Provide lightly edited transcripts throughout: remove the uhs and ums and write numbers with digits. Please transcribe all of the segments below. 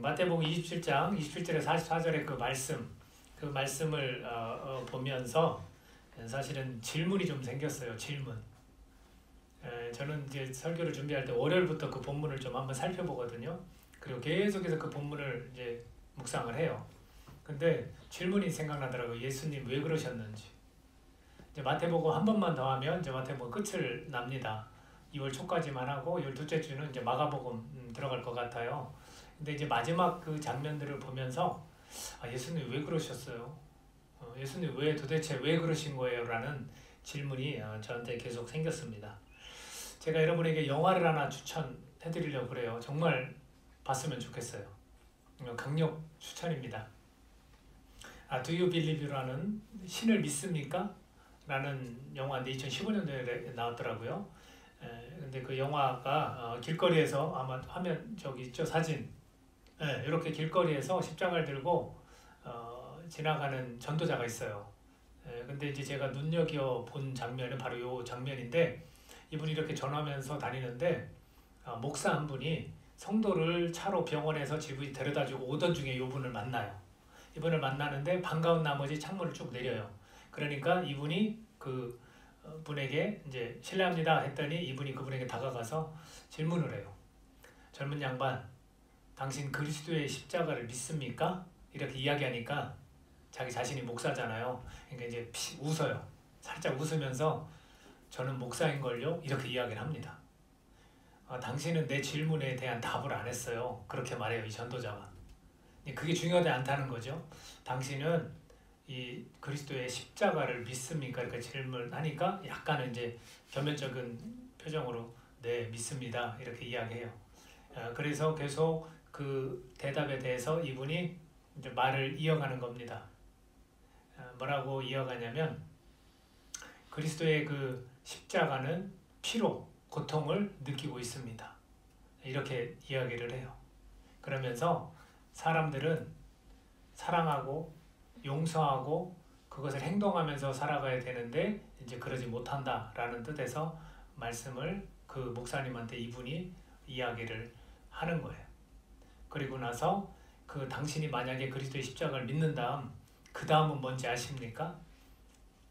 마태복음 27장 27절에 44절의 그 말씀을 보면서 사실은 질문이 좀 생겼어요. 질문. 저는 이제 설교를 준비할 때 월요일부터 그 본문을 좀 한번 살펴보거든요. 그리고 계속해서 그 본문을 이제 묵상을 해요. 근데 질문이 생각나더라고요. 예수님 왜 그러셨는지. 이제 마태복음 한 번만 더 하면 이제 마태복음 끝을 납니다. 2월 초까지만 하고 12째 주는 이제 마가복음 들어갈 것 같아요. 근데 이제 마지막 그 장면들을 보면서 예수님 왜 그러셨어요? 예수님 도대체 왜 그러신 거예요? 라는 질문이 저한테 계속 생겼습니다. 제가 여러분에게 영화를 하나 추천해 드리려고 그래요. 정말 봤으면 좋겠어요. 강력 추천입니다. Do You Believe라는 신을 믿습니까? 라는 영화인데 2015년도에 나왔더라고요. 근데 그 영화가 길거리에서 아마 화면 저기 있죠, 사진. 이렇게 길거리에서 십자가를 들고 지나가는 전도자가 있어요. 근데 이제 제가 눈여겨 본 장면은 바로 이 장면인데, 이분이 이렇게 전하면서 다니는데 목사 한 분이 성도를 차로 병원에서 집에 데려다주고 오던 중에 이분을 만나요. 이분을 만나는데 반가운 나머지 창문을 쭉 내려요. 그러니까 이분이 그 분에게 이제 실례합니다 했더니 이분이 그분에게 다가가서 질문을 해요. 젊은 양반, 당신 그리스도의 십자가를 믿습니까? 이렇게 이야기하니까 자기 자신이 목사잖아요. 그러니까 이제 웃어요. 살짝 웃으면서 저는 목사인걸요? 이렇게 이야기를 합니다. 당신은 내 질문에 대한 답을 안 했어요. 그렇게 말해요, 이 전도자가. 그게 중요하지 않다는 거죠. 당신은 이 그리스도의 십자가를 믿습니까? 이렇게 질문하니까 약간은 이제 겸연쩍은 표정으로 네, 믿습니다. 이렇게 이야기해요. 그래서 계속 그 대답에 대해서 이분이 이제 말을 이어가는 겁니다. 뭐라고 이어가냐면 그리스도의 그 십자가는 피로 고통을 느끼고 있습니다. 이렇게 이야기를 해요. 그러면서 사람들은 사랑하고 용서하고 그것을 행동하면서 살아가야 되는데 이제 그러지 못한다라는 뜻에서 말씀을 그 목사님한테 이분이 이야기를 하는 거예요. 그리고 나서 그 당신이 만약에 그리스도의 십자가를 믿는 다음 그 다음은 뭔지 아십니까?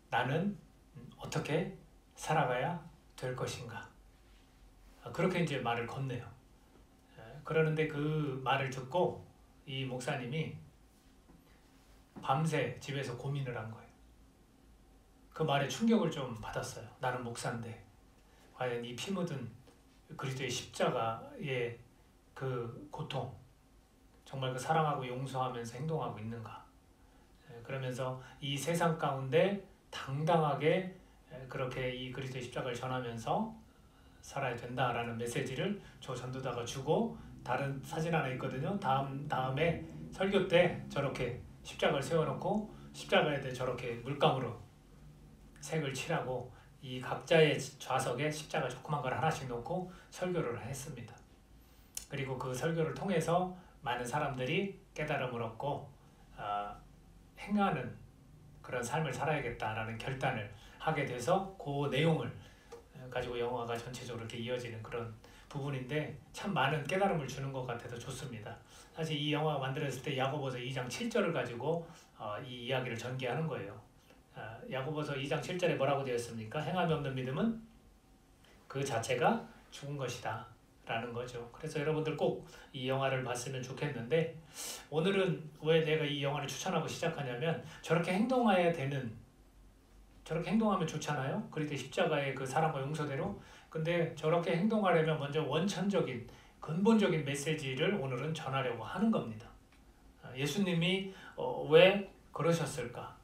나는 어떻게 살아가야 될 것인가? 그렇게 이제 말을 건네요. 그러는데 그 말을 듣고 이 목사님이 밤새 집에서 고민을 한 거예요. 그 말에 충격을 좀 받았어요. 나는 목사인데 과연 이 피 묻은 그리스도의 십자가의 그 고통, 정말 그 사랑하고 용서하면서 행동하고 있는가? 그러면서 이 세상 가운데 당당하게 그렇게 이 그리스도의 십자가를 전하면서 살아야 된다라는 메시지를 저 전도자가 주고, 다른 사진 하나 있거든요. 다음에 설교 때 저렇게 십자가를 세워놓고 십자가에 대해 저렇게 물감으로 색을 칠하고 이 각자의 좌석에 십자가 조그만 걸 하나씩 놓고 설교를 했습니다. 그리고 그 설교를 통해서 많은 사람들이 깨달음을 얻고 행하는 그런 삶을 살아야겠다라는 결단을 하게 돼서 그 내용을 가지고 영화가 전체적으로 이렇게 이어지는 그런 부분인데 참 많은 깨달음을 주는 것 같아서 좋습니다. 사실 이 영화가 만들어졌을 때 야고보서 2장 7절을 가지고 이 이야기를 전개하는 거예요. 야고보서 2장 7절에 뭐라고 되어 있습니까? 행함이 없는 믿음은 그 자체가 죽은 것이다 라는 거죠. 그래서 여러분들 꼭 이 영화를 봤으면 좋겠는데, 오늘은 왜 내가 이 영화를 추천하고 시작하냐면 저렇게 행동해야 되는, 저렇게 행동하면 좋잖아요. 그리고 십자가의 그 사랑과 용서대로. 근데 저렇게 행동하려면 먼저 원천적인 근본적인 메시지를 오늘은 전하려고 하는 겁니다. 예수님이 왜 그러셨을까?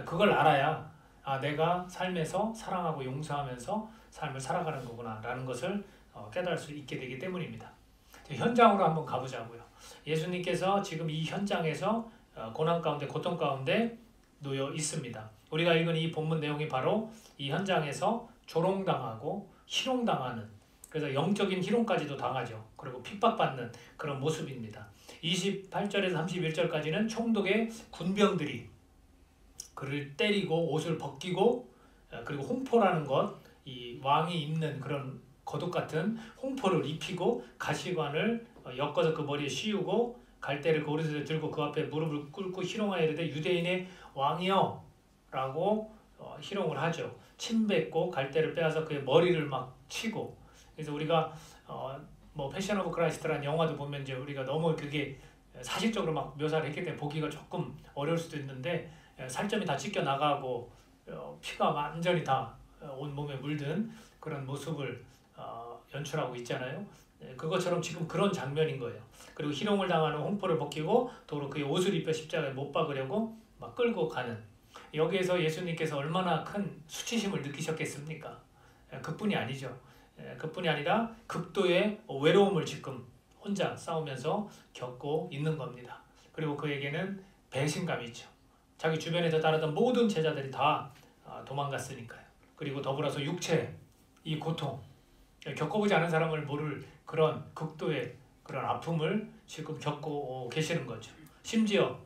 그걸 알아야 내가 삶에서 사랑하고 용서하면서 삶을 살아가는 거구나 라는 것을 깨달을 수 있게 되기 때문입니다. 현장으로 한번 가보자고요. 예수님께서 지금 이 현장에서 고난 가운데 고통 가운데 놓여 있습니다. 우리가 읽은 이 본문 내용이 바로 이 현장에서 조롱당하고 희롱당하는, 그래서 영적인 희롱까지도 당하죠. 그리고 핍박받는 그런 모습입니다. 28절에서 31절까지는 총독의 군병들이 그를 때리고 옷을 벗기고, 그리고 홍포라는 것, 이 왕이 입는 그런 겉옷 같은 홍포를 입히고 가시관을 엮어서 그 머리에 씌우고 갈대를 그 오르드에 들고 그 앞에 무릎을 꿇고 희롱하여 이르되 유대인의 왕이여 라고 희롱을 하죠. 침 뱉고 갈대를 빼앗아 그의 머리를 막 치고. 그래서 우리가 뭐 패션 오브 크라이스트라는 영화도 보면 이제 우리가 너무 그게 사실적으로 막 묘사를 했기 때문에 보기가 조금 어려울 수도 있는데 살점이 다 찢겨 나가고 피가 완전히 다 온몸에 물든 그런 모습을 연출하고 있잖아요. 그것처럼 지금 그런 장면인 거예요. 그리고 희롱을 당하는 홍포를 벗기고 도로 그의 옷을 입혀 십자가에 못 박으려고 막 끌고 가는. 여기에서 예수님께서 얼마나 큰 수치심을 느끼셨겠습니까? 그뿐이 아니죠. 그뿐이 아니라 극도의 외로움을 지금 혼자 싸우면서 겪고 있는 겁니다. 그리고 그에게는 배신감이 있죠. 자기 주변에서 따르던 모든 제자들이 다 도망갔으니까요. 그리고 더불어서 육체, 이 고통, 겪어보지 않은 사람을 모를 그런 극도의 그런 아픔을 지금 겪고 계시는 거죠. 심지어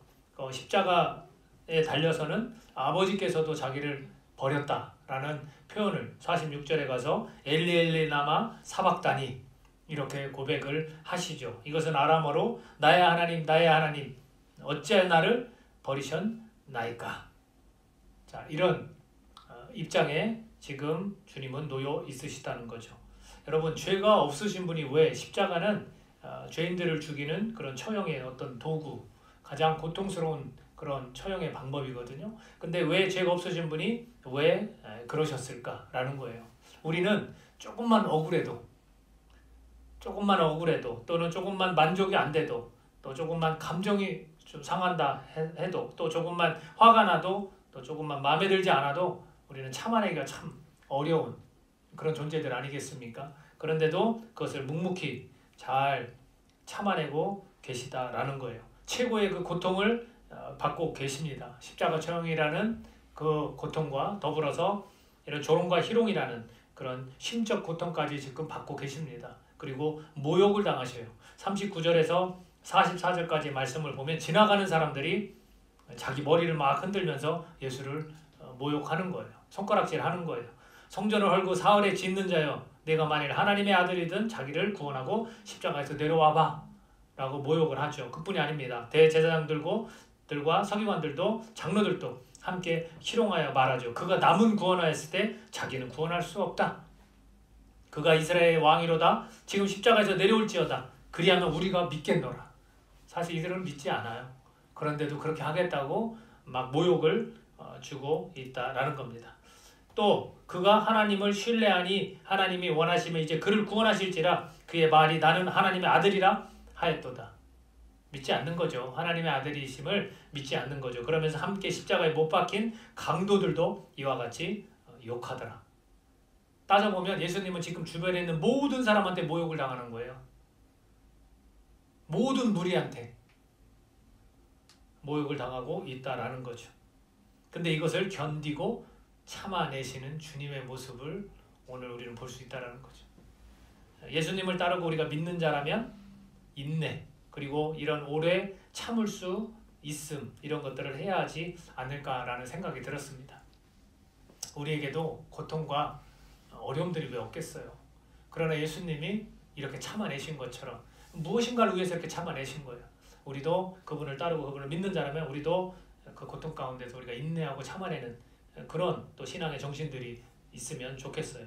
십자가에 달려서는 아버지께서도 자기를 버렸다라는 표현을 46절에 가서 엘리 라마 사박다니 이렇게 고백을 하시죠. 이것은 아람어로 나의 하나님 어찌하여 나를 버리셨나이까. 자, 이런 입장에 지금 주님은 놓여 있으시다는 거죠. 여러분, 죄가 없으신 분이 왜 십자가는 죄인들을 죽이는 그런 처형의 어떤 도구, 가장 고통스러운 그런 처형의 방법이거든요. 근데 왜 죄가 없으신 분이 왜 그러셨을까라는 거예요. 우리는 조금만 억울해도 또는 조금만 만족이 안 돼도 또 조금만 감정이 좀 상한다 해도 또 조금만 화가 나도 또 조금만 마음에 들지 않아도 우리는 참아내기가 참 어려운 그런 존재들 아니겠습니까? 그런데도 그것을 묵묵히 잘 참아내고 계시다라는 거예요. 최고의 그 고통을 받고 계십니다. 십자가 처형이라는 그 고통과 더불어서 이런 조롱과 희롱이라는 그런 심적 고통까지 지금 받고 계십니다. 그리고 모욕을 당하셔요. 39절에서 44절까지 말씀을 보면 지나가는 사람들이 자기 머리를 막 흔들면서 예수를 모욕하는 거예요. 손가락질하는 거예요. 성전을 헐고 사흘에 짓는 자여 내가 만일 하나님의 아들이든 자기를 구원하고 십자가에서 내려와봐 라고 모욕을 하죠. 그뿐이 아닙니다. 대제사장들과 서기관들도 장로들도 함께 희롱하여 말하죠. 그가 남은 구원하였을 때 자기는 구원할 수 없다. 그가 이스라엘의 왕이로다. 지금 십자가에서 내려올지어다. 그리하면 우리가 믿겠노라. 사실 이들은 믿지 않아요. 그런데도 그렇게 하겠다고 막 모욕을 주고 있다라는 겁니다. 또 그가 하나님을 신뢰하니 하나님이 원하시면 이제 그를 구원하실지라 그의 말이 나는 하나님의 아들이라 하였도다. 믿지 않는 거죠. 하나님의 아들이심을 믿지 않는 거죠. 그러면서 함께 십자가에 못 박힌 강도들도 이와 같이 욕하더라. 따져보면 예수님은 지금 주변에 있는 모든 사람한테 모욕을 당하는 거예요. 모든 무리한테 모욕을 당하고 있다라는 거죠. 근데 이것을 견디고 참아내시는 주님의 모습을 오늘 우리는 볼 수 있다는 거죠. 예수님을 따르고 우리가 믿는 자라면 인내, 그리고 이런 오래 참을 수 있음, 이런 것들을 해야 하지 않을까라는 생각이 들었습니다. 우리에게도 고통과 어려움들이 왜 없겠어요. 그러나 예수님이 이렇게 참아내신 것처럼 무엇인가를 위해서 이렇게 참아내신 거예요. 우리도 그분을 따르고 그분을 믿는 자라면 우리도 그 고통 가운데서 우리가 인내하고 참아내는 그런 또 신앙의 정신들이 있으면 좋겠어요.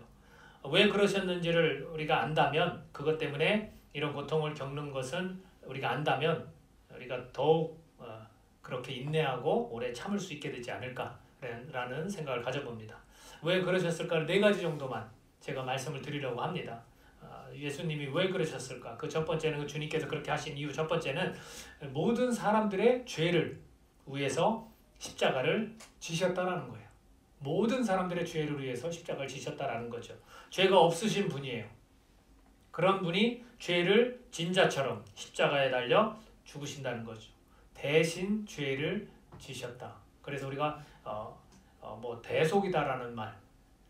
왜 그러셨는지를 우리가 안다면, 그것 때문에 이런 고통을 겪는 것은 우리가 안다면 우리가 더욱 그렇게 인내하고 오래 참을 수 있게 되지 않을까라는 생각을 가져봅니다. 왜 그러셨을까를 4가지 정도만 제가 말씀을 드리려고 합니다. 예수님이 왜 그러셨을까? 그 첫 번째는 주님께서 그렇게 하신 이유, 첫 번째는 모든 사람들의 죄를 위해서 십자가를 지셨다라는 거예요. 모든 사람들의 죄를 위해서 십자가를 지셨다라는 거죠. 죄가 없으신 분이에요. 그런 분이 죄를 진 자처럼 십자가에 달려 죽으신다는 거죠. 대신 죄를 지셨다. 그래서 우리가 뭐 대속이다라는 말,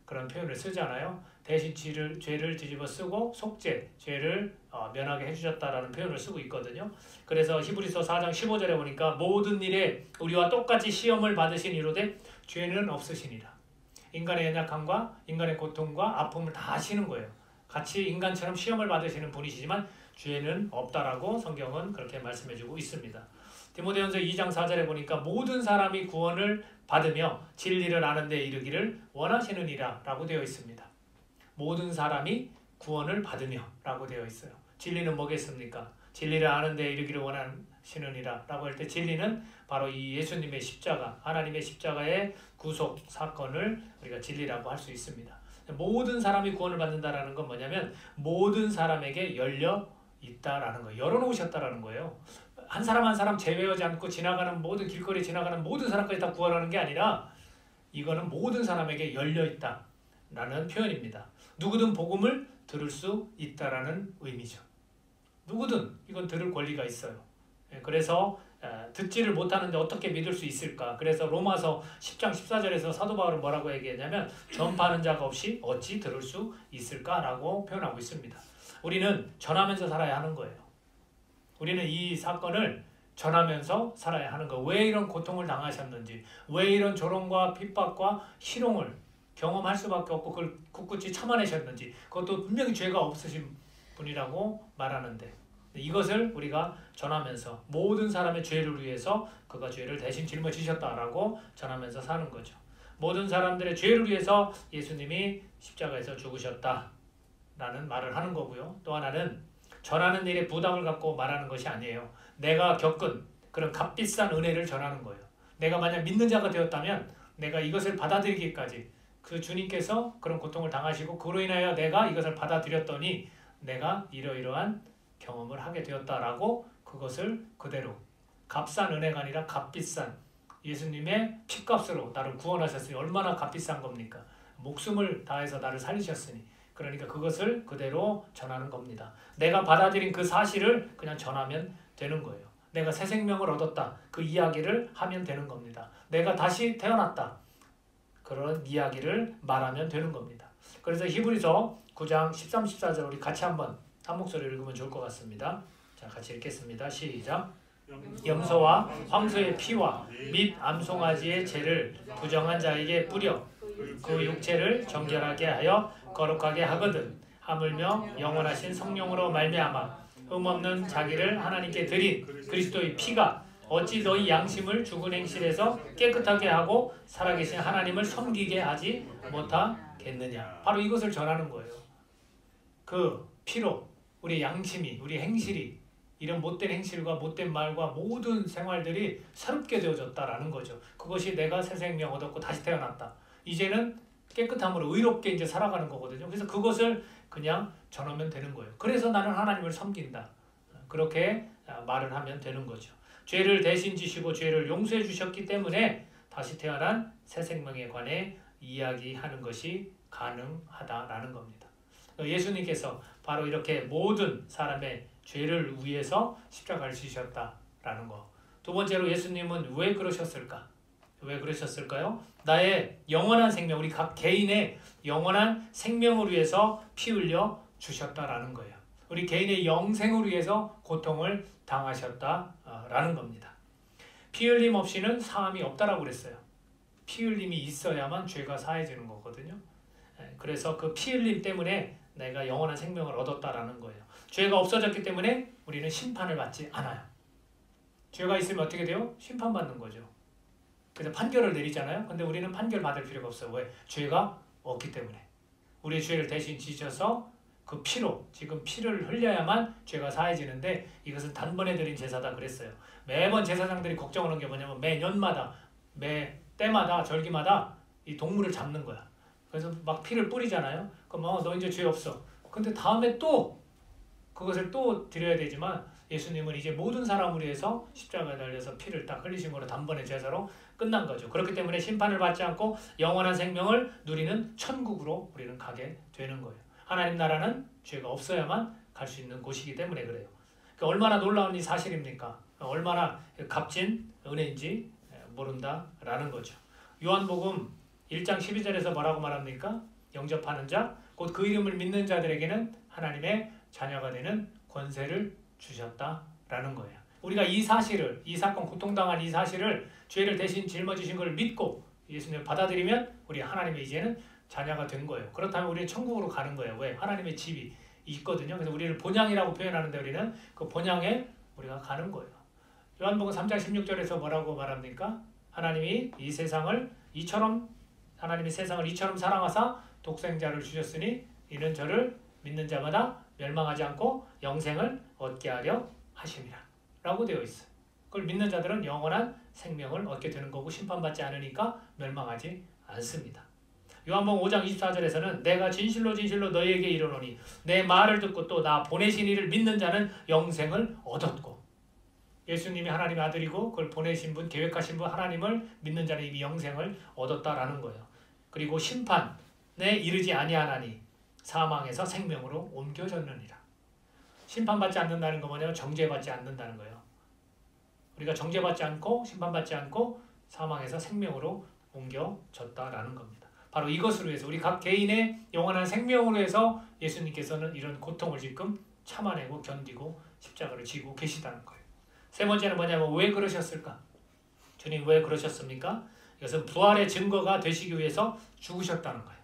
그런 표현을 쓰잖아요. 대신 죄를 뒤집어 쓰고 속죄, 죄를 면하게 해주셨다라는 표현을 쓰고 있거든요. 그래서 히브리서 4장 15절에 보니까 모든 일에 우리와 똑같이 시험을 받으신 이로되 죄는 없으시니라. 인간의 연약함과 인간의 고통과 아픔을 다 하시는 거예요. 같이 인간처럼 시험을 받으시는 분이시지만 죄는 없다라고 성경은 그렇게 말씀해주고 있습니다. 디모데전서 2장 4절에 보니까 모든 사람이 구원을 받으며 진리를 아는 데 이르기를 원하시느니라 라고 되어 있습니다. 모든 사람이 구원을 받으며 라고 되어 있어요. 진리는 뭐겠습니까? 진리를 아는 데 이르기를 원하시느니라 라고 할 때 진리는 바로 이 예수님의 십자가, 하나님의 십자가의 구속 사건을 우리가 진리라고 할 수 있습니다. 모든 사람이 구원을 받는다라는 건 뭐냐면 모든 사람에게 열려 있다라는 거예요. 열어놓으셨다라는 거예요. 한 사람 한 사람 제외하지 않고 지나가는 모든 길거리에 지나가는 모든 사람까지 다 구원하는 게 아니라 이거는 모든 사람에게 열려 있다라는 표현입니다. 누구든 복음을 들을 수 있다라는 의미죠. 누구든 이건 들을 권리가 있어요. 그래서 듣지를 못하는데 어떻게 믿을 수 있을까? 그래서 로마서 10장 14절에서 사도 바울은 뭐라고 얘기했냐면 전파하는 자가 없이 어찌 들을 수 있을까라고 표현하고 있습니다. 우리는 전하면서 살아야 하는 거예요. 우리는 이 사건을 전하면서 살아야 하는 거예요. 왜 이런 고통을 당하셨는지, 왜 이런 조롱과 핍박과 희롱을 경험할 수밖에 없고 그걸 굳굳이 참아내셨는지, 그것도 분명히 죄가 없으신 분이라고 말하는데 이것을 우리가 전하면서 모든 사람의 죄를 위해서 그가 죄를 대신 짊어지셨다라고 전하면서 사는 거죠. 모든 사람들의 죄를 위해서 예수님이 십자가에서 죽으셨다라는 말을 하는 거고요. 또 하나는 전하는 일에 부담을 갖고 말하는 것이 아니에요. 내가 겪은 그런 값비싼 은혜를 전하는 거예요. 내가 만약 믿는 자가 되었다면 내가 이것을 받아들이기까지 그 주님께서 그런 고통을 당하시고 그로 인하여 내가 이것을 받아들였더니 내가 이러이러한 경험을 하게 되었다라고 그것을 그대로 값싼 은혜가 아니라 값비싼 예수님의 피값으로 나를 구원하셨으니 얼마나 값비싼 겁니까? 목숨을 다해서 나를 살리셨으니 그러니까 그것을 그대로 전하는 겁니다. 내가 받아들인 그 사실을 그냥 전하면 되는 거예요. 내가 새 생명을 얻었다. 그 이야기를 하면 되는 겁니다. 내가 다시 태어났다. 그런 이야기를 말하면 되는 겁니다. 그래서 히브리서 9장 13, 14절 우리 같이 한번 한 목소리를 읽으면 좋을 것 같습니다. 자, 같이 읽겠습니다. 시작. 염소와 황소의 피와 및 암송아지의 죄를 부정한 자에게 뿌려 그 육체를 정결하게 하여 거룩하게 하거든 하물며 영원하신 성령으로 말미암아 흠없는 자기를 하나님께 드린 그리스도의 피가 어찌 너희 양심을 죽은 행실에서 깨끗하게 하고 살아계신 하나님을 섬기게 하지 못하겠느냐. 바로 이것을 전하는 거예요. 그 피로 우리 양심이, 우리 행실이 이런 못된 행실과 못된 말과 모든 생활들이 새롭게 되어졌다라는 거죠. 그것이 내가 새 생명 얻었고 다시 태어났다. 이제는 깨끗함으로 의롭게 이제 살아가는 거거든요. 그래서 그것을 그냥 전하면 되는 거예요. 그래서 나는 하나님을 섬긴다. 그렇게 말을 하면 되는 거죠. 죄를 대신 지시고 죄를 용서해 주셨기 때문에 다시 태어난 새 생명에 관해 이야기하는 것이 가능하다라는 겁니다. 예수님께서 바로 이렇게 모든 사람의 죄를 위해서 십자가를 지셨다라는 거. 두 번째로 예수님은 왜 그러셨을까? 왜 그러셨을까요? 나의 영원한 생명, 우리 각 개인의 영원한 생명을 위해서 피 흘려 주셨다라는 거예요. 우리 개인의 영생을 위해서 고통을 당하셨다라는 겁니다. 피 흘림 없이는 사함이 없다라고 그랬어요. 피 흘림이 있어야만 죄가 사해지는 거거든요. 그래서 그 피 흘림 때문에 내가 영원한 생명을 얻었다라는 거예요. 죄가 없어졌기 때문에 우리는 심판을 받지 않아요. 죄가 있으면 어떻게 돼요? 심판받는 거죠. 그래서 판결을 내리잖아요. 근데 우리는 판결 받을 필요가 없어요. 왜? 죄가 없기 때문에. 우리의 죄를 대신 지셔서 그 피로, 지금 피를 흘려야만 죄가 사해지는데 이것은 단번에 드린 제사다 그랬어요. 매번 제사장들이 걱정하는 게 뭐냐면 매 년마다, 매 때마다, 절기마다 이 동물을 잡는 거야. 그래서 막 피를 뿌리잖아요. 그럼 너 이제 죄 없어. 근데 다음에 또 그것을 또 드려야 되지만 예수님은 이제 모든 사람을 위해서 십자가에 달려서 피를 딱 흘리심으로 단번에 제사로 끝난 거죠. 그렇기 때문에 심판을 받지 않고 영원한 생명을 누리는 천국으로 우리는 가게 되는 거예요. 하나님 나라는 죄가 없어야만 갈 수 있는 곳이기 때문에 그래요. 그러니까 얼마나 놀라운 이 사실입니까? 얼마나 값진 은혜인지 모른다라는 거죠. 요한복음 1장 12절에서 뭐라고 말합니까? 영접하는 자, 곧 그 이름을 믿는 자들에게는 하나님의 자녀가 되는 권세를 주셨다라는 거예요. 우리가 이 사실을, 이 사건, 고통당한 이 사실을 죄를 대신 짊어지신 걸 믿고 예수님을 받아들이면 우리 하나님의 이제는 자녀가 된 거예요. 그렇다면 우리는 천국으로 가는 거예요. 왜? 하나님의 집이 있거든요. 그래서 우리를 본향이라고 표현하는데 우리는 그 본향에 우리가 가는 거예요. 요한복음 3장 16절에서 뭐라고 말합니까? 하나님이 세상을 이처럼 사랑하사 독생자를 주셨으니 이는 저를 믿는 자마다 멸망하지 않고 영생을 얻게 하려 하심이라 라고 되어 있어요. 그걸 믿는 자들은 영원한 생명을 얻게 되는 거고 심판받지 않으니까 멸망하지 않습니다. 요한복음 5장 24절에서는 내가 진실로 진실로 너희에게 이르노니 내 말을 듣고 또 나 보내신 이를 믿는 자는 영생을 얻었고, 예수님이 하나님의 아들이고 그걸 보내신 분, 계획하신 분 하나님을 믿는 자는 이미 영생을 얻었다라는 거예요. 그리고 심판에 이르지 아니하나니 사망에서 생명으로 옮겨졌느니라. 심판받지 않는다는 거 뭐냐면 정죄받지 않는다는 거예요. 우리가 정죄받지 않고 심판받지 않고 사망에서 생명으로 옮겨졌다라는 겁니다. 바로 이것으로 해서 우리 각 개인의 영원한 생명으로 해서 예수님께서는 이런 고통을 지금 참아내고 견디고 십자가를 지고 계시다는 거예요. 세 번째는 뭐냐면 왜 그러셨을까? 주님 왜 그러셨습니까? 이것은 부활의 증거가 되시기 위해서 죽으셨다는 거예요.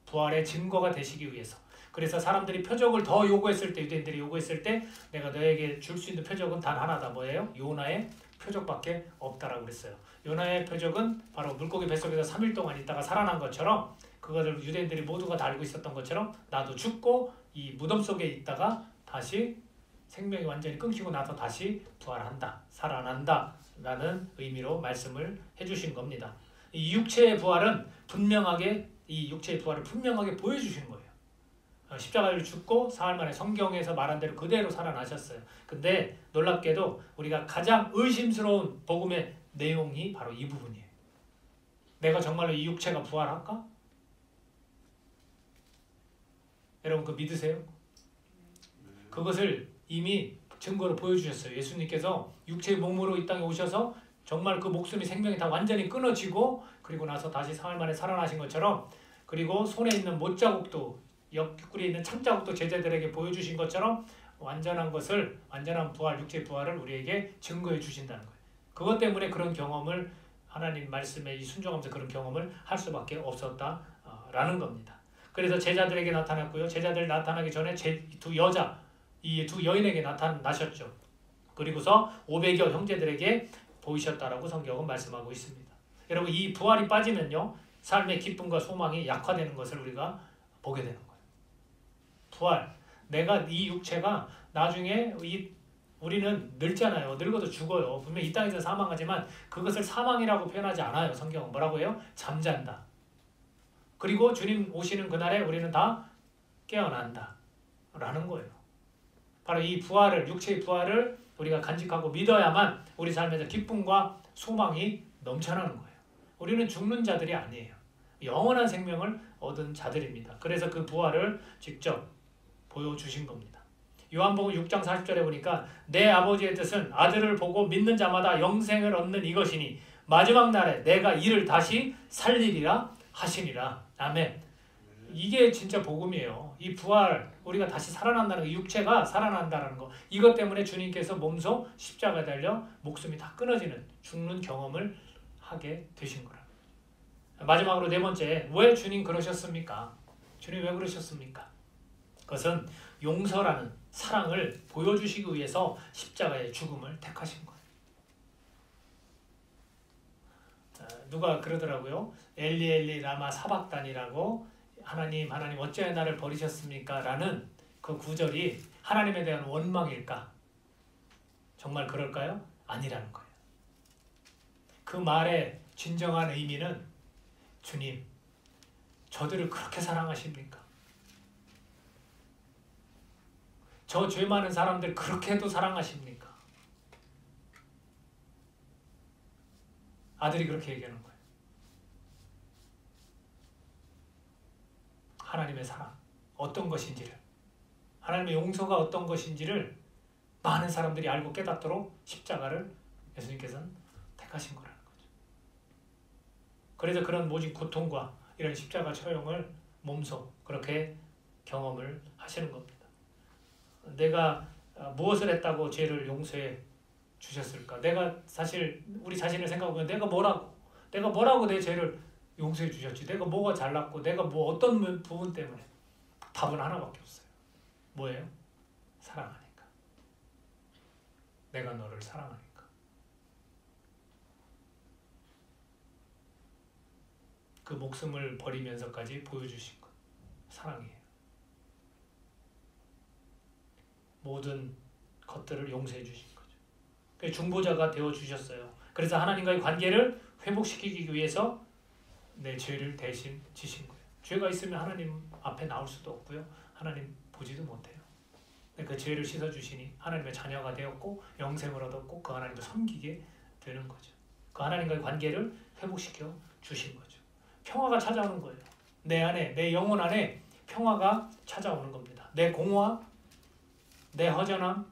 부활의 증거가 되시기 위해서. 그래서 사람들이 표적을 더 요구했을 때, 유대인들이 요구했을 때 내가 너에게 줄 수 있는 표적은 단 하나다. 뭐예요? 요나의 표적밖에 없다라고 그랬어요. 요나의 표적은 바로 물고기 뱃속에서 3일 동안 있다가 살아난 것처럼, 그것을 유대인들이 모두가 다 알고 있었던 것처럼 나도 죽고 이 무덤 속에 있다가 다시 생명이 완전히 끊기고 나서 다시 부활한다, 살아난다 라는 의미로 말씀을 해주신 겁니다. 이 육체의 부활을 분명하게 보여주신 거예요. 십자가를 죽고 사흘 만에 성경에서 말한 대로 그대로 살아나셨어요. 근데 놀랍게도 우리가 가장 의심스러운 복음의 내용이 바로 이 부분이에요. 내가 정말로 이 육체가 부활할까? 여러분 그거 믿으세요? 그것을 이미 증거로 보여주셨어요. 예수님께서 육체의 몸으로 이 땅에 오셔서 정말 그 목숨이 생명이 다 완전히 끊어지고 그리고 나서 다시 사흘 만에 살아나신 것처럼, 그리고 손에 있는 못자국도 옆구리에 있는 창자국도 제자들에게 보여주신 것처럼 완전한 부활, 육체의 부활을 우리에게 증거해 주신다는 거예요. 그것 때문에 그런 경험을 하나님 말씀에 순종하면서 그런 경험을 할 수밖에 없었다라는 겁니다. 그래서 제자들에게 나타났고요. 제자들 나타나기 전에 이 두 여인에게 나타나셨죠. 그리고서 500여 형제들에게 보이셨다라고 성경은 말씀하고 있습니다. 여러분 이 부활이 빠지면요, 삶의 기쁨과 소망이 약화되는 것을 우리가 보게 되는 거예요. 부활, 내가 이 육체가 나중에 우리는 늙잖아요. 늙어도 죽어요. 분명히 이 땅에서 사망하지만 그것을 사망이라고 표현하지 않아요. 성경은 뭐라고 해요? 잠잔다. 그리고 주님 오시는 그날에 우리는 다 깨어난다 라는 거예요. 바로 이 부활을, 육체의 부활을 우리가 간직하고 믿어야만 우리 삶에서 기쁨과 소망이 넘쳐나는 거예요. 우리는 죽는 자들이 아니에요. 영원한 생명을 얻은 자들입니다. 그래서 그 부활을 직접 보여주신 겁니다. 요한복음 6장 40절에 보니까 내 아버지의 뜻은 아들을 보고 믿는 자마다 영생을 얻는 이것이니 마지막 날에 내가 이를 다시 살리리라 하시니라. 아멘. 이게 진짜 복음이에요. 이 부활, 우리가 다시 살아난다는 거, 육체가 살아난다는 거, 이것 때문에 주님께서 몸소 십자가에 달려 목숨이 다 끊어지는 죽는 경험을 하게 되신 거라. 마지막으로 네 번째, 왜 주님 그러셨습니까? 주님 왜 그러셨습니까? 그것은 용서라는 사랑을 보여주시기 위해서 십자가의 죽음을 택하신 거예요. 누가 그러더라고요. 엘리 엘리 라마 사박단이라고, 하나님 어찌하여 나를 버리셨습니까? 라는 그 구절이 하나님에 대한 원망일까? 정말 그럴까요? 아니라는 거예요. 그 말의 진정한 의미는 주님, 저들을 그렇게 사랑하십니까? 저 죄 많은 사람들 그렇게도 사랑하십니까? 아들이 그렇게 얘기하는 거예요. 하나님의 사랑, 어떤 것인지를, 하나님의 용서가 어떤 것인지를 많은 사람들이 알고 깨닫도록 십자가를 예수님께서는 택하신 거라는 거죠. 그래서 그런 모진 고통과 이런 십자가 처형을 몸소 그렇게 경험을 하시는 겁니다. 내가 무엇을 했다고 죄를 용서해 주셨을까? 내가 사실 우리 자신을 생각해보면 내가 뭐라고 내 죄를 용서해 주셨지? 내가 뭐가 잘났고 내가 뭐 어떤 부분 때문에? 답은 하나밖에 없어요. 뭐예요? 사랑하니까. 내가 너를 사랑하니까. 그 목숨을 버리면서까지 보여주신 것. 사랑이에요. 모든 것들을 용서해 주신 거죠. 중보자가 되어주셨어요. 그래서 하나님과의 관계를 회복시키기 위해서 내 죄를 대신 지신 거예요. 죄가 있으면 하나님 앞에 나올 수도 없고요. 하나님 보지도 못해요. 그 죄를 씻어주시니 하나님의 자녀가 되었고 영생을 얻었고 그 하나님을 섬기게 되는 거죠. 그 하나님과의 관계를 회복시켜 주신 거죠. 평화가 찾아오는 거예요. 내 안에, 내 영혼 안에 평화가 찾아오는 겁니다. 내 공허함, 내 허전함,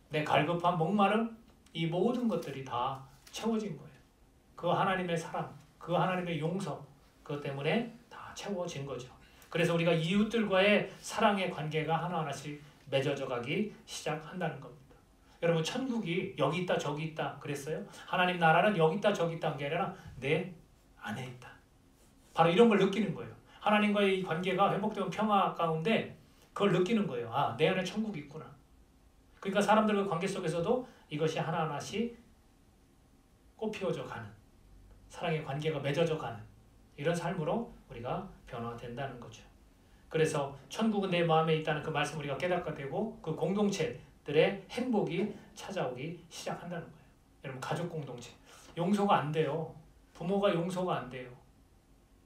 내 갈급함, 목마름, 이 모든 것들이 다 채워진 거예요. 그 하나님의 사랑, 그 하나님의 용서, 그것 때문에 다 채워진 거죠. 그래서 우리가 이웃들과의 사랑의 관계가 하나하나씩 맺어져 가기 시작한다는 겁니다. 여러분, 천국이 여기 있다 저기 있다 그랬어요? 하나님 나라는 여기 있다 저기 있다 한 게 아니라 내 안에 있다. 바로 이런 걸 느끼는 거예요. 하나님과의 관계가 회복되면 평화 가운데 그걸 느끼는 거예요. 아, 내 안에 천국이 있구나. 그러니까 사람들과 관계 속에서도 이것이 하나하나씩 꽃피워져 가는, 사랑의 관계가 맺어져 가는 이런 삶으로 우리가 변화된다는 거죠. 그래서 천국은 내 마음에 있다는 그 말씀 우리가 깨닫게 되고 그 공동체들의 행복이 찾아오기 시작한다는 거예요. 여러분, 가족 공동체 용서가 안 돼요. 부모가 용서가 안 돼요.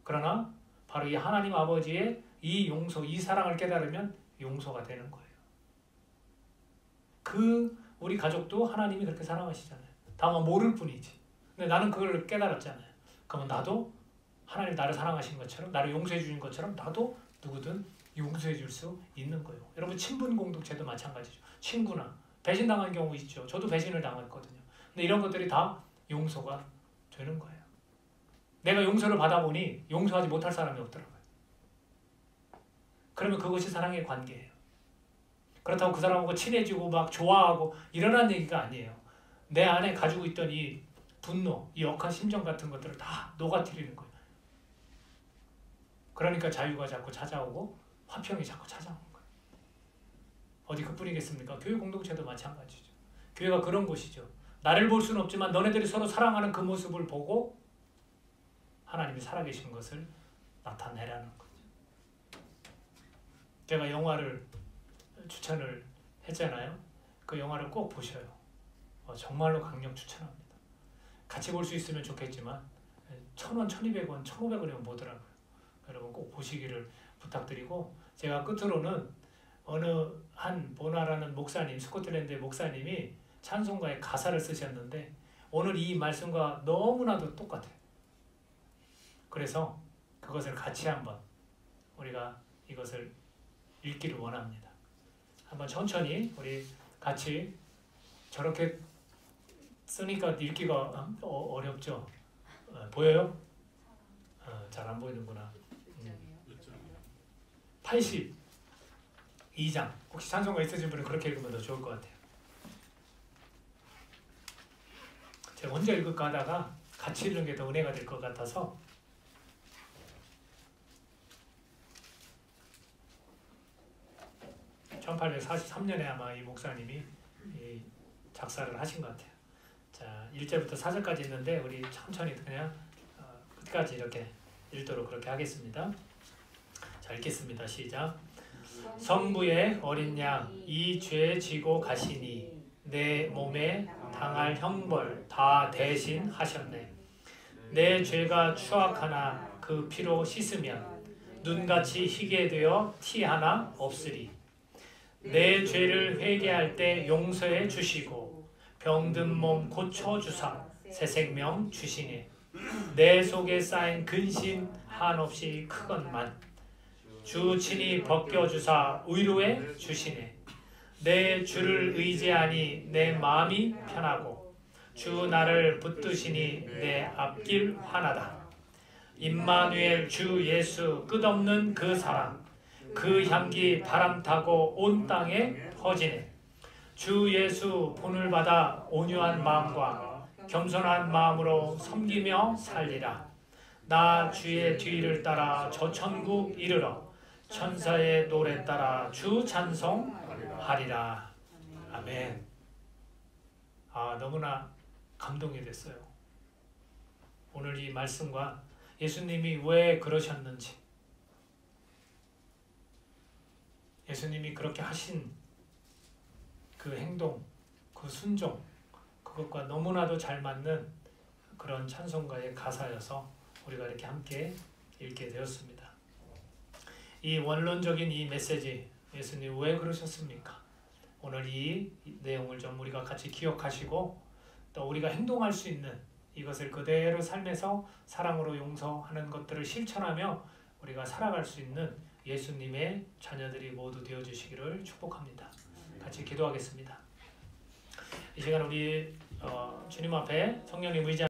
그러나 바로 이 하나님 아버지의 이 용서, 이 사랑을 깨달으면 용서가 되는 거예요. 그 우리 가족도 하나님이 그렇게 사랑하시잖아요. 다만 모를 뿐이지. 근데 나는 그걸 깨달았잖아요. 그러면 나도 하나님 나를 사랑하신 것처럼, 나를 용서해 주신 것처럼 나도 누구든 용서해 줄 수 있는 거예요. 여러분, 친분 공동체도 마찬가지죠. 친구나 배신당한 경우 있죠. 저도 배신을 당했거든요. 근데 이런 것들이 다 용서가 되는 거예요. 내가 용서를 받아보니 용서하지 못할 사람이 없더라고요. 그러면 그것이 사랑의 관계예요. 그렇다고 그 사람하고 친해지고 막 좋아하고 이러는 얘기가 아니에요. 내 안에 가지고 있던 이 분노, 이 억한 심정 같은 것들을 다 녹아뜨리는 거예요. 그러니까 자유가 자꾸 찾아오고 화평이 자꾸 찾아오는 거예요. 어디 그뿐이겠습니까? 교회 공동체도 마찬가지죠. 교회가 그런 곳이죠. 나를 볼 수는 없지만 너네들이 서로 사랑하는 그 모습을 보고 하나님이 살아계신 것을 나타내라는 거죠. 제가 영화를 추천을 했잖아요. 그 영화를 꼭 보셔요. 정말로 강력 추천합니다. 같이 볼 수 있으면 좋겠지만 1,000원, 1,200원, 1,500원이면 뭐더라고요. 여러분 꼭 보시기를 부탁드리고, 제가 끝으로는 어느 한 보나라는 목사님, 스코틀랜드의 목사님이 찬송가의 가사를 쓰셨는데 오늘 이 말씀과 너무나도 똑같아요. 그래서 그것을 같이 한번 우리가 이것을 읽기를 원합니다. 한번 천천히 우리 같이, 저렇게 쓰니까 읽기가 어렵죠? 보여요? 잘 안 보이는구나. 82장. 혹시 찬송가 있으신 분은 그렇게 읽으면 더 좋을 것 같아요. 제가 혼자 읽을까 하다가 같이 읽는 게 더 은혜가 될 것 같아서 1843년에 아마 이 목사님이 작사를 하신 것 같아요. 자, 1절부터 4절까지 있는데 우리 천천히 그냥 끝까지 이렇게 읽도록 그렇게 하겠습니다. 자, 읽겠습니다. 시작. 성부의 어린 양 이 죄 지고 가시니 내 몸에 당할 형벌 다 대신 하셨네. 내 죄가 추악하나 그 피로 씻으면 눈같이 희게 되어 티 하나 없으리. 내 죄를 회개할 때 용서해 주시고 병든 몸 고쳐주사 새 생명 주시니 내 속에 쌓인 근심 한없이 크건만 주 친히 벗겨주사 위로해 주시네. 내 주를 의지하니 내 마음이 편하고 주 나를 붙드시니 내 앞길 환하다. 임마누엘 주 예수 끝없는 그 사랑 그 향기 바람 타고 온 땅에 퍼지네. 주 예수 본을 받아 온유한 마음과 겸손한 마음으로 섬기며 살리라. 나 주의 뒤를 따라 저 천국 이르러 천사의 노래 따라 주 찬송하리라. 아멘. 너무나 감동이 됐어요. 오늘 이 말씀과 예수님이 왜 그러셨는지, 예수님이 그렇게 하신 그 행동, 그 순종, 그것과 너무나도 잘 맞는 그런 찬송가의 가사여서 우리가 이렇게 함께 읽게 되었습니다. 이 원론적인 이 메시지, 예수님 왜 그러셨습니까? 오늘 이 내용을 좀 우리가 같이 기억하시고 또 우리가 행동할 수 있는 이것을 그대로 삶에서 사랑으로 용서하는 것들을 실천하며 우리가 살아갈 수 있는 예수님의 자녀들이 모두 되어주시기를 축복합니다. 같이 기도하겠습니다. 이 시간 우리 주님 앞에 성령님 의지하는